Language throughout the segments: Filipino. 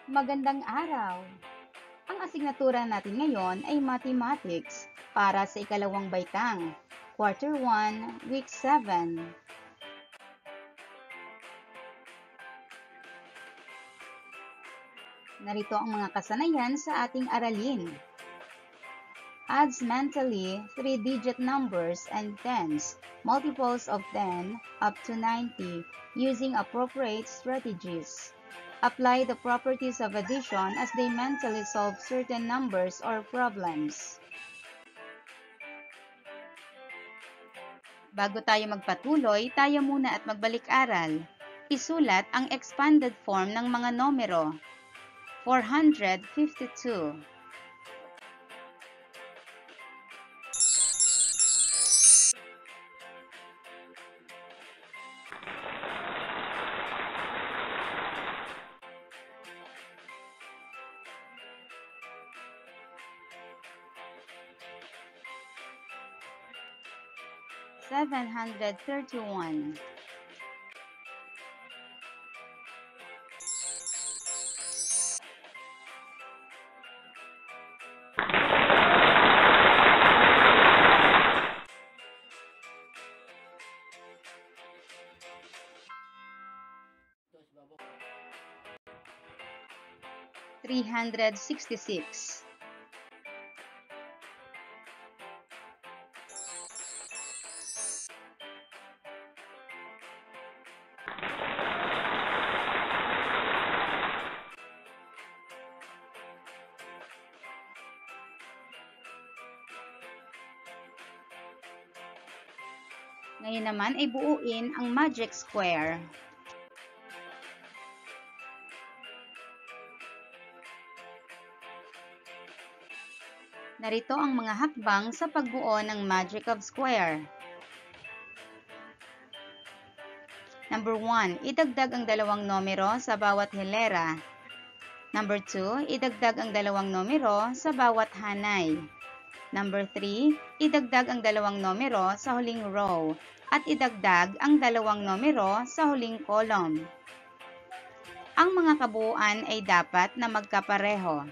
Magandang araw! Ang asignatura natin ngayon ay Mathematics para sa ikalawang baitang, Quarter 1, Week 7. Narito ang mga kasanayan sa ating aralin. Adds mentally 3-digit numbers and tens, multiples of 10 up to 90 using appropriate strategies. Apply the properties of addition as they mentally solve certain numbers or problems. Bago tayo magpatuloy, tayo muna at magbalik-aral. Isulat ang expanded form ng mga numero. 452. 731. 366. 'Ngayon naman ay buuin ang magic square. Narito ang mga hakbang sa pagbuo ng magic of square. Number 1, idagdag ang dalawang numero sa bawat hilera. Number 2, idagdag ang dalawang numero sa bawat hanay. Number 3, idagdag ang dalawang numero sa huling row at idagdag ang dalawang numero sa huling column. Ang mga kabuuan ay dapat na magkapareho.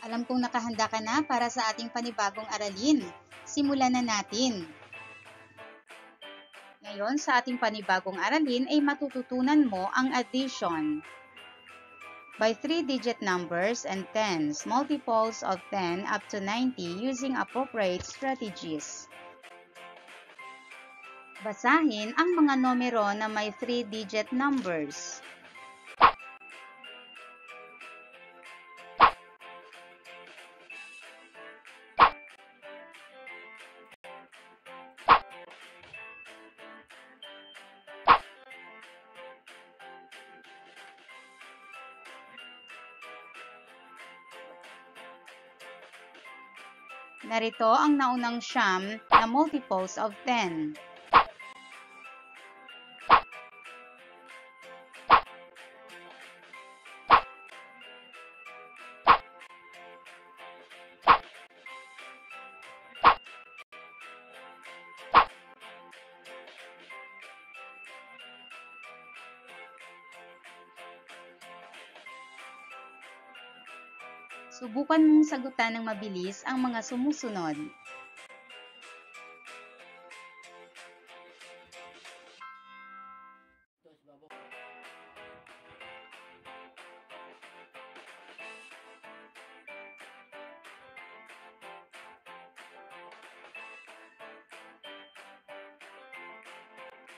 Alam kong nakahanda ka na para sa ating panibagong aralin. Simulan na natin. Ngayon, sa ating panibagong aralin ay matututunan mo ang addition. By 3-digit numbers and tens, multiples of 10 up to 90 using appropriate strategies. Basahin ang mga numero na may 3-digit numbers. Narito ang naunang siyam na multiples of 10. Subukan mong sagutan ng mabilis ang mga sumusunod.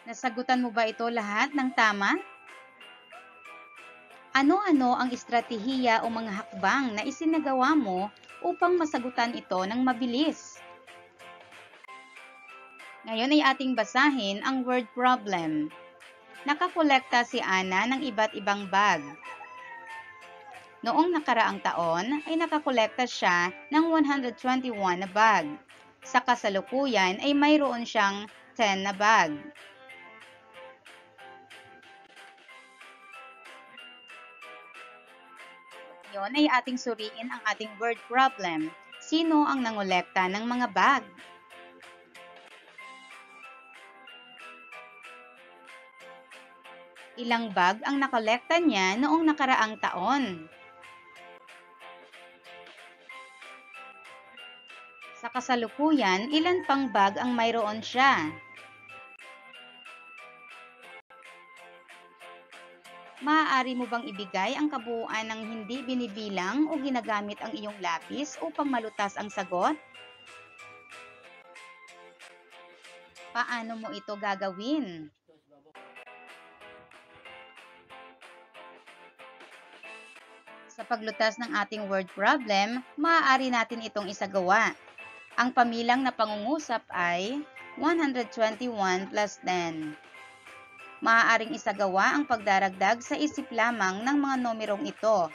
Nasagutan mo ba ito lahat ng tama? Ano-ano ang estratehiya o mga hakbang na isinagawa mo upang masagutan ito ng mabilis? Ngayon ay ating basahin ang word problem. Nakakolekta si Ana ng iba't ibang bag. Noong nakaraang taon ay nakakolekta siya ng 121 na bag. Sa kasalukuyan ay mayroon siyang 10 na bag. Ngayon ay ating suriin ang ating word problem. Sino ang nangolekta ng mga bag? Ilang bag ang nakolekta niya noong nakaraang taon? Sa kasalukuyan, ilan pang bag ang mayroon siya? Maaari mo bang ibigay ang kabuuan ng hindi binibilang o ginagamit ang iyong lapis upang malutas ang sagot? Paano mo ito gagawin? Sa paglutas ng ating word problem, maaari natin itong isagawa. Ang pamilang na pangungusap ay 121 plus 10. Maaaring isagawa ang pagdaragdag sa isip lamang ng mga numerong ito.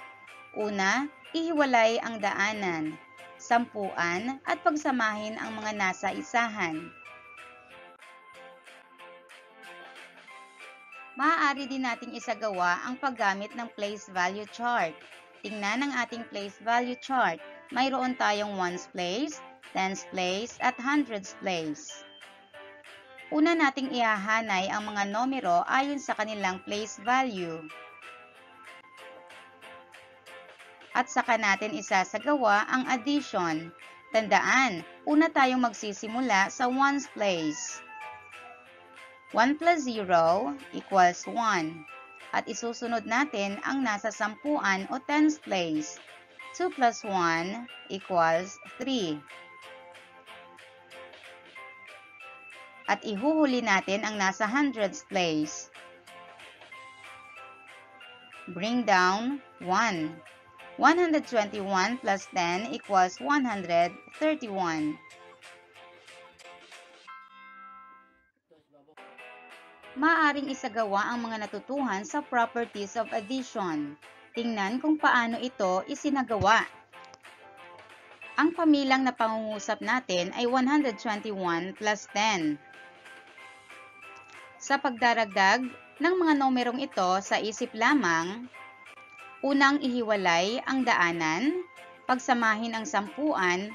Una, ihiwalay ang daanan, sampuan at pagsamahin ang mga nasa isahan. Maaari din nating isagawa ang paggamit ng place value chart. Tingnan ang ating place value chart. Mayroon tayong ones place, tens place at hundreds place. Una nating ihahanay ang mga numero ayon sa kanilang place value. At saka natin isasagawa ang addition. Tandaan, una tayong magsisimula sa ones place. 1 plus 0 equals 1. At isusunod natin ang nasa sampuan o tens place. 2 plus 1 equals 3. At ihuhuli natin ang nasa hundreds place. Bring down 1. 121 plus 10 equals 131. Maaaring isagawa ang mga natutuhan sa properties of addition. Tingnan kung paano ito isinagawa. Ang pamilang na pangungusap natin ay 121 plus 10. Sa pagdaragdag ng mga numerong ito sa isip lamang, unang ihiwalay ang daanan, pagsamahin ang sampuan,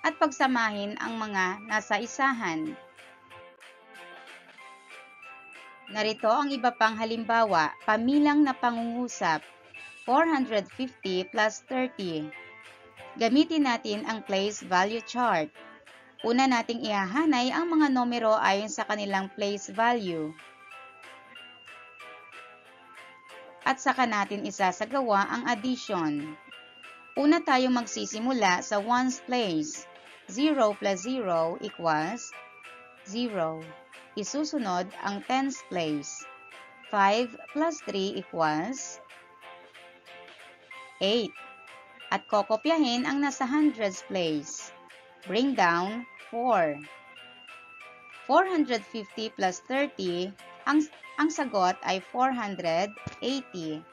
at pagsamahin ang mga nasa isahan. Narito ang iba pang halimbawa, pamilang na pangungusap, 450 plus 30. Gamitin natin ang place value chart. Una nating ihahanay ang mga numero ayon sa kanilang place value. At saka natin isasagawa ang addition. Una tayong magsisimula sa ones place. 0 plus 0 equals 0. Isusunod ang tens place. 5 plus 3 equals 8. At kokopyahin ang nasa hundreds place. Bring down 4. 450 plus 30, ang sagot ay 480.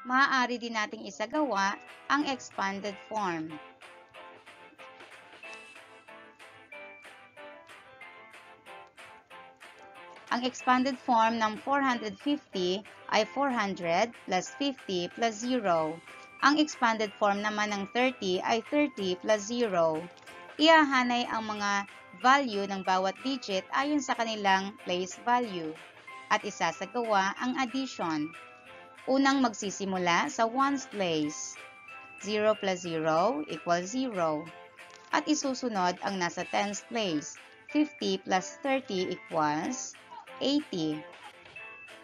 Maaari din nating isagawa ang expanded form. Ang expanded form ng 450 ay 400 plus 50 plus 0. Ang expanded form naman ng 30 ay 30 plus 0. Ihahanay ang mga value ng bawat digit ayon sa kanilang place value at isasagawa ang addition. Unang magsisimula sa ones place. 0 plus 0 equals 0. At isusunod ang nasa tens place. 50 plus 30 equals 80.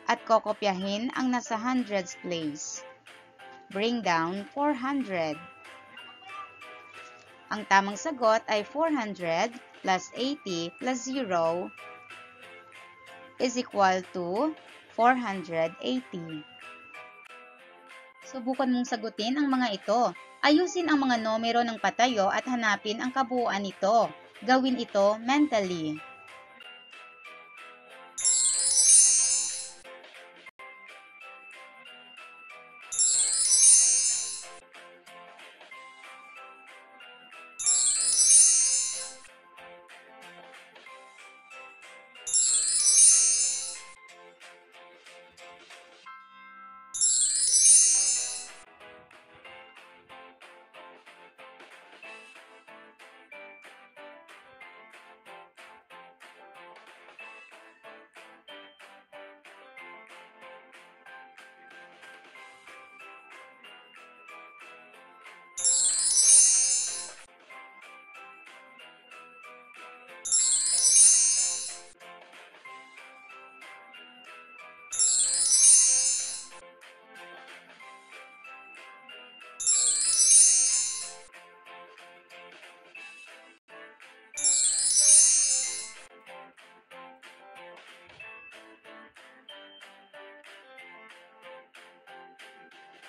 At kokopyahin ang nasa hundreds place. Bring down 400. Ang tamang sagot ay 400 plus 80 plus 0 is equal to 480. Subukan mong sagutin ang mga ito. Ayusin ang mga numero ng patayo at hanapin ang kabuuan nito. Gawin ito mentally.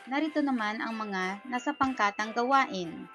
Narito naman ang mga nasa pangkatang gawain.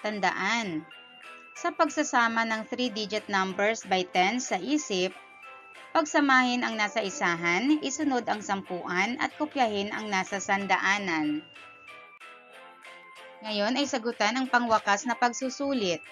Tandaan, sa pagsasama ng 3-digit numbers by 10 sa isip, pagsamahin ang nasa isahan, isunod ang sampuan at kopyahin ang nasa sandaanan. Ngayon ay sagutan ang pangwakas na pagsusulit.